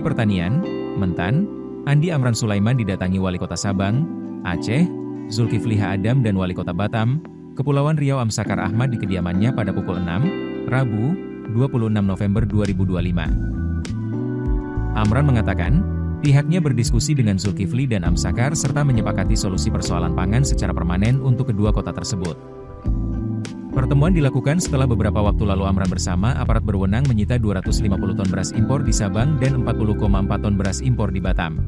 Pertanian, Mentan, Andi Amran Sulaiman didatangi Wali Kota Sabang, Aceh, Zulkifli H. Adam dan Wali Kota Batam, Kepulauan Riau Amsakar Ahmad di kediamannya pada pukul 6, Rabu, 26 November 2025. Amran mengatakan, pihaknya berdiskusi dengan Zulkifli dan Amsakar serta menyepakati solusi persoalan pangan secara permanen untuk kedua kota tersebut. Pertemuan dilakukan setelah beberapa waktu lalu Amran bersama aparat berwenang menyita 250 ton beras impor di Sabang dan 40,4 ton beras impor di Batam.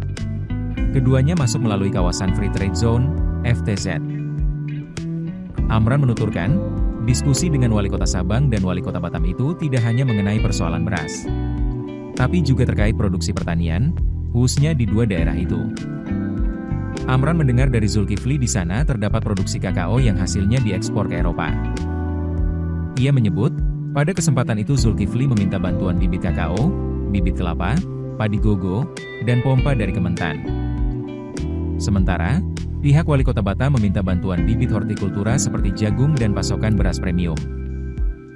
Keduanya masuk melalui kawasan Free Trade Zone, FTZ. Amran menuturkan, diskusi dengan Wali Kota Sabang dan Wali Kota Batam itu tidak hanya mengenai persoalan beras, tapi juga terkait produksi pertanian, khususnya di dua daerah itu. Amran mendengar dari Zulkifli di sana terdapat produksi kakao yang hasilnya diekspor ke Eropa. Ia menyebut, pada kesempatan itu Zulkifli meminta bantuan bibit kakao, bibit kelapa, padi gogo, dan pompa dari Kementan. Sementara, pihak Wali Kota Batam meminta bantuan bibit hortikultura seperti jagung dan pasokan beras premium.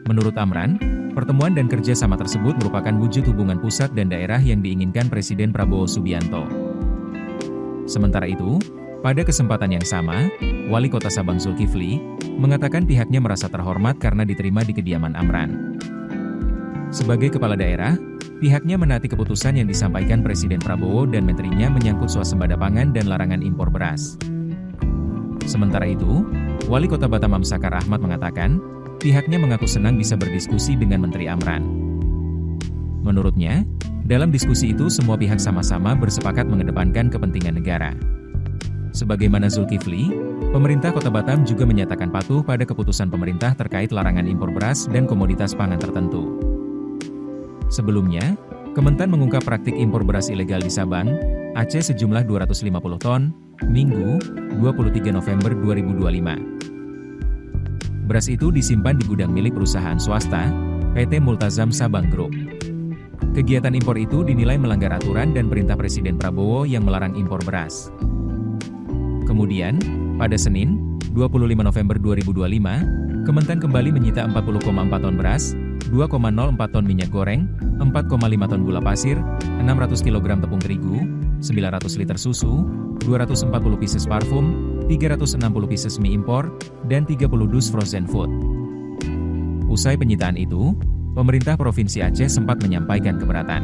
Menurut Amran, pertemuan dan kerja sama tersebut merupakan wujud hubungan pusat dan daerah yang diinginkan Presiden Prabowo Subianto. Sementara itu, pada kesempatan yang sama, Wali Kota Sabang Zulkifli mengatakan pihaknya merasa terhormat karena diterima di kediaman Amran. Sebagai kepala daerah, pihaknya menaati keputusan yang disampaikan Presiden Prabowo dan menterinya menyangkut swasembada pangan dan larangan impor beras. Sementara itu, Wali Kota Batam Amsakar Ahmad mengatakan, pihaknya mengaku senang bisa berdiskusi dengan Menteri Amran. Menurutnya, dalam diskusi itu semua pihak sama-sama bersepakat mengedepankan kepentingan negara. Sebagaimana Zulkifli, pemerintah Kota Batam juga menyatakan patuh pada keputusan pemerintah terkait larangan impor beras dan komoditas pangan tertentu. Sebelumnya, Kementan mengungkap praktik impor beras ilegal di Sabang, Aceh sejumlah 250 ton, Minggu, 23 November 2025. Beras itu disimpan di gudang milik perusahaan swasta, PT Multazam Sabang Group. Kegiatan impor itu dinilai melanggar aturan dan perintah Presiden Prabowo yang melarang impor beras. Kemudian, pada Senin, 25 November 2025, Kementan kembali menyita 40,4 ton beras, 2,04 ton minyak goreng, 4,5 ton gula pasir, 600 kg tepung terigu, 900 liter susu, 240 pieces parfum, 360 pieces mie impor, dan 30 dus frozen food. Usai penyitaan itu, pemerintah Provinsi Aceh sempat menyampaikan keberatan.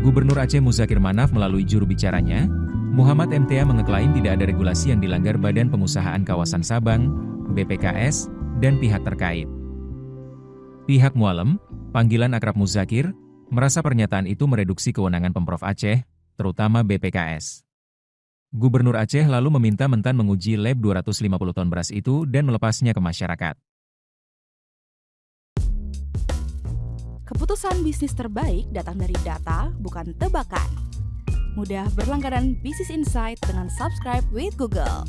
Gubernur Aceh Muzakir Manaf melalui juru bicaranya, Muhammad MTA mengeklaim tidak ada regulasi yang dilanggar Badan Pengusahaan Kawasan Sabang, BPKS, dan pihak terkait. Pihak Mualem, panggilan akrab Muzakir, merasa pernyataan itu mereduksi kewenangan Pemprov Aceh, terutama BPKS. Gubernur Aceh lalu meminta Mentan menguji lab 250 ton beras itu dan melepasnya ke masyarakat. Keputusan bisnis terbaik datang dari data, bukan tebakan. Mudah berlangganan Business Insight dengan subscribe with Google.